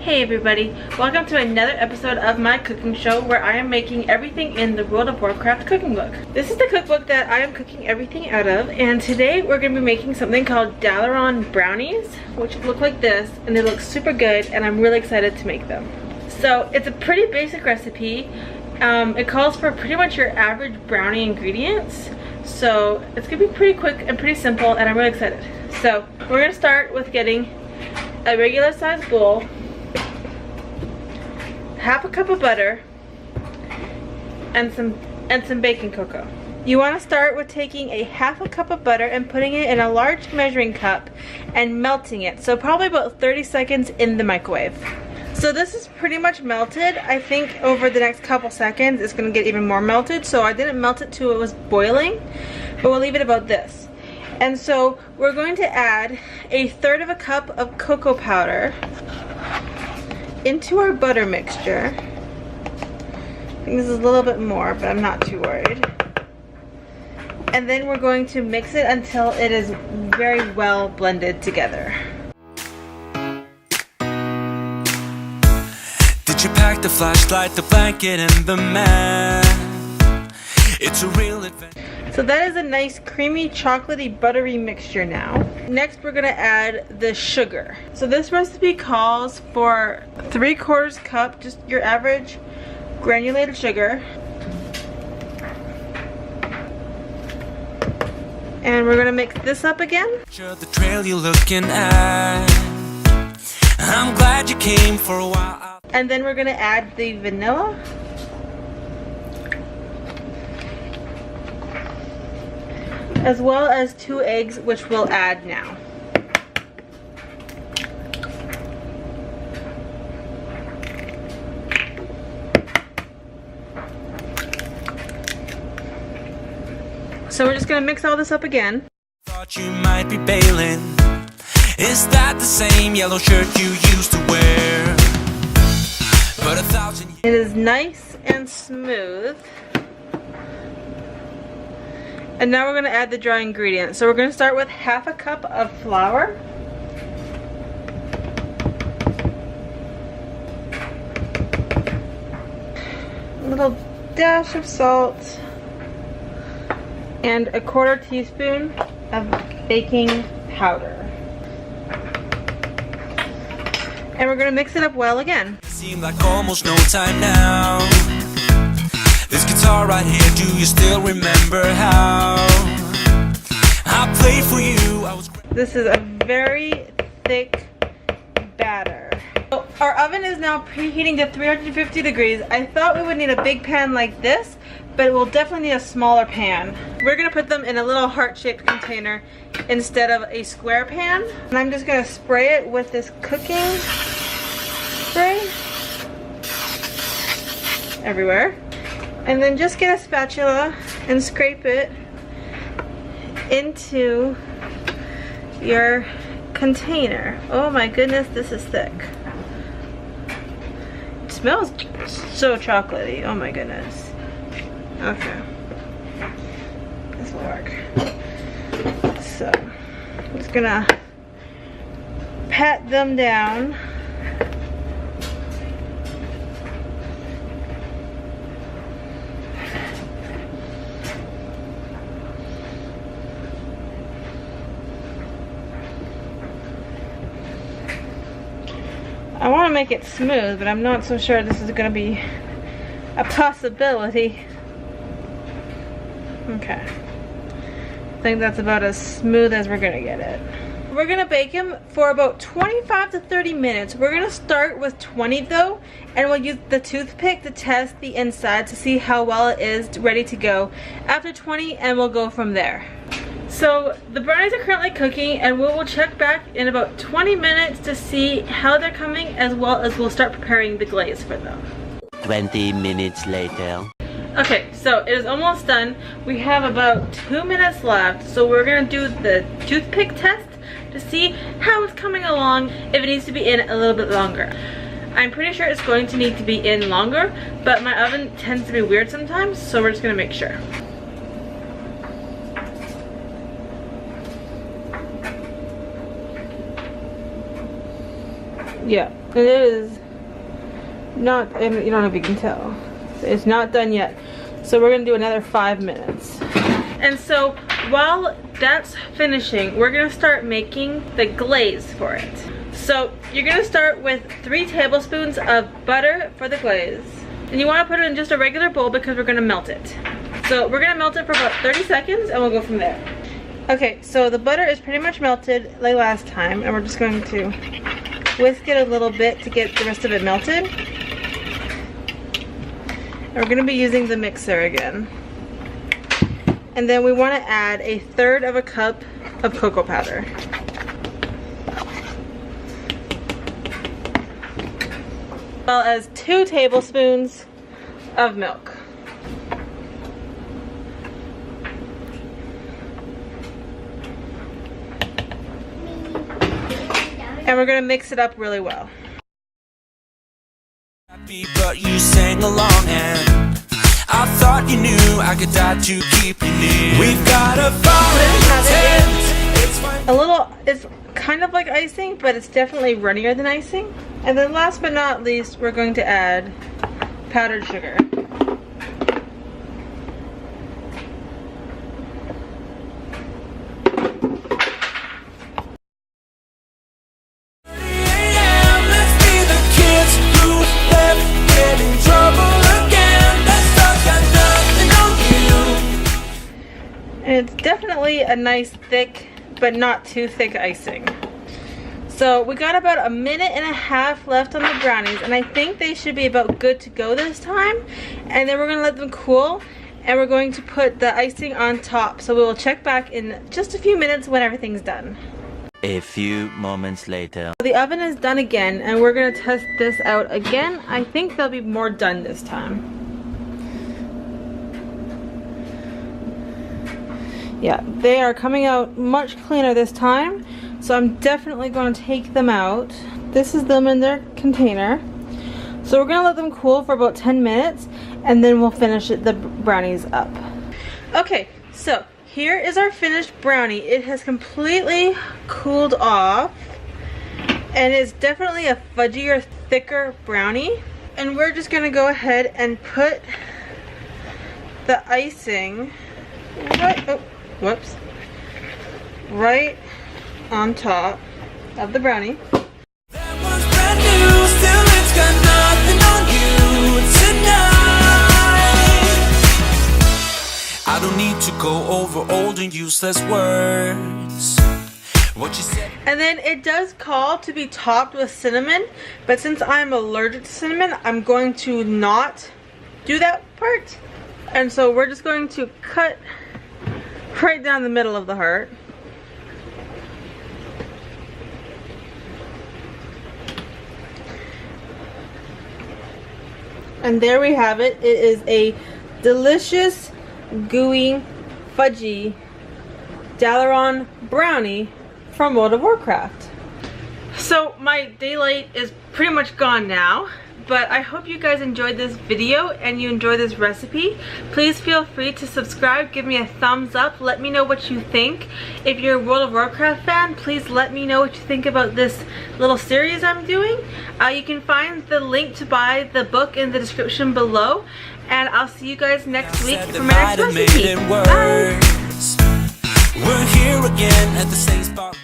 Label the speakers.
Speaker 1: Hey everybody, welcome to another episode of my cooking show where I am making everything in the World of Warcraft cooking book. This is the cookbook that I am cooking everything out of, and today we're going to be making something called Dalaran Brownies, which look like this, and they look super good, and I'm really excited to make them. So it's a pretty basic recipe. It calls for pretty much your average brownie ingredients, so it's going to be pretty quick and pretty simple, and I'm really excited. So we're going to start with getting a regular sized bowl, half a cup of butter, and some baking cocoa. You want to start with taking a half a cup of butter and putting it in a large measuring cup and melting it. So probably about 30 seconds in the microwave. So this is pretty much melted. I think over the next couple seconds it's going to get even more melted. So I didn't melt it till it was boiling, but we'll leave it about this. And so we're going to add a third of a cup of cocoa powder into our butter mixture. I think this is a little bit more, but I'm not too worried. And then we're going to mix it until it is very well blended together.
Speaker 2: Did you pack the flashlight, the blanket, and the mat? It's a real adventure.
Speaker 1: So that is a nice creamy, chocolatey, buttery mixture now. Next we're gonna add the sugar. So this recipe calls for 3/4 cup, just your average granulated sugar. And we're gonna mix this up again.
Speaker 2: The trail you're looking at. I'm glad you came for a while.
Speaker 1: And then we're gonna add the vanilla. As well as 2 eggs, which we'll add now. So we're just gonna mix all this up again.
Speaker 2: Thought you might be bailing. Is that the same yellow shirt you used to wear? But 1,000 years.
Speaker 1: It is nice and smooth. And now we're going to add the dry ingredients. So we're going to start with half a cup of flour. A little dash of salt. And a 1/4 teaspoon of baking powder. And we're going to mix it up well again.
Speaker 2: Seemed like almost no time now. This guitar right here, do you still remember how I played for you?
Speaker 1: This is a very thick batter. So our oven is now preheating to 350 degrees. I thought we would need a big pan like this, but we'll definitely need a smaller pan. We're gonna put them in a little heart-shaped container instead of a square pan. And I'm just gonna spray it with this cooking spray everywhere. And then just get a spatula and scrape it into your container. Oh my goodness, this is thick. It smells so chocolatey. Oh my goodness. Okay. This will work. So, I'm just gonna pat them down. I want to make it smooth, but I'm not so sure this is going to be a possibility. Okay. I think that's about as smooth as we're going to get it. We're going to bake them for about 25 to 30 minutes. We're going to start with 20 though, and we'll use the toothpick to test the inside to see how well it is ready to go after 20, and we'll go from there. So the brownies are currently cooking, and we will check back in about 20 minutes to see how they're coming, as well as we'll start preparing the glaze for them.
Speaker 3: 20 minutes later.
Speaker 1: Okay, so it is almost done. We have about 2 minutes left, so we're gonna do the toothpick test to see how it's coming along, if it needs to be in a little bit longer. I'm pretty sure it's going to need to be in longer, but my oven tends to be weird sometimes, so we're just gonna make sure. Yeah, It is not, and you don't know if you can tell. It's not done yet. So we're gonna do another 5 minutes. And so while that's finishing, we're gonna start making the glaze for it. So you're gonna start with 3 tablespoons of butter for the glaze. And you wanna put it in just a regular bowl because we're gonna melt it. So we're gonna melt it for about 30 seconds and we'll go from there. Okay, so the butter is pretty much melted like last time, and we're just going to whisk it a little bit to get the rest of it melted. And we're gonna be using the mixer again. And then we wanna add 1/3 cup of cocoa powder. As well as 2 tablespoons of milk. And we're gonna mix it up really well.
Speaker 2: But you sang along and I thought you knew I could die to keep you near. We've got a
Speaker 1: it's kind of like icing, but it's definitely runnier than icing. And then last but not least, we're going to add powdered sugar. And it's definitely a nice thick, but not too thick icing. So we got about 1.5 minutes left on the brownies, and I think they should be about good to go this time. And then we're gonna let them cool, and we're going to put the icing on top. So we will check back in just a few minutes when everything's done.
Speaker 3: A few moments later.
Speaker 1: The oven is done again, and we're gonna test this out again. I think they'll be more done this time. Yeah, they are coming out much cleaner this time, so I'm definitely going to take them out. This is them in their container. So we're going to let them cool for about 10 minutes, and then we'll finish the brownies up. Okay, so here is our finished brownie. It has completely cooled off, and it's definitely a fudgier, thicker brownie. And we're just going to go ahead and put the icing right on top of the brownie.
Speaker 2: That one's brand new, still it's got nothing on you tonight. I don't need to go over old and useless words. What you said.
Speaker 1: And then it does call to be topped with cinnamon, but since I'm allergic to cinnamon, I'm going to not do that part. And so we're just going to cut right down the middle of the heart. And there we have it. It is a delicious, gooey, fudgy Dalaran brownie from World of Warcraft. So my daylight is pretty much gone now, but I hope you guys enjoyed this video and you enjoyed this recipe. Please feel free to subscribe, give me a thumbs up, let me know what you think. If you're a World of Warcraft fan, please let me know what you think about this little series I'm doing. You can find the link to buy the book in the description below, and I'll see you guys next week for my next recipe. Bye!
Speaker 2: We're here again at the same spot.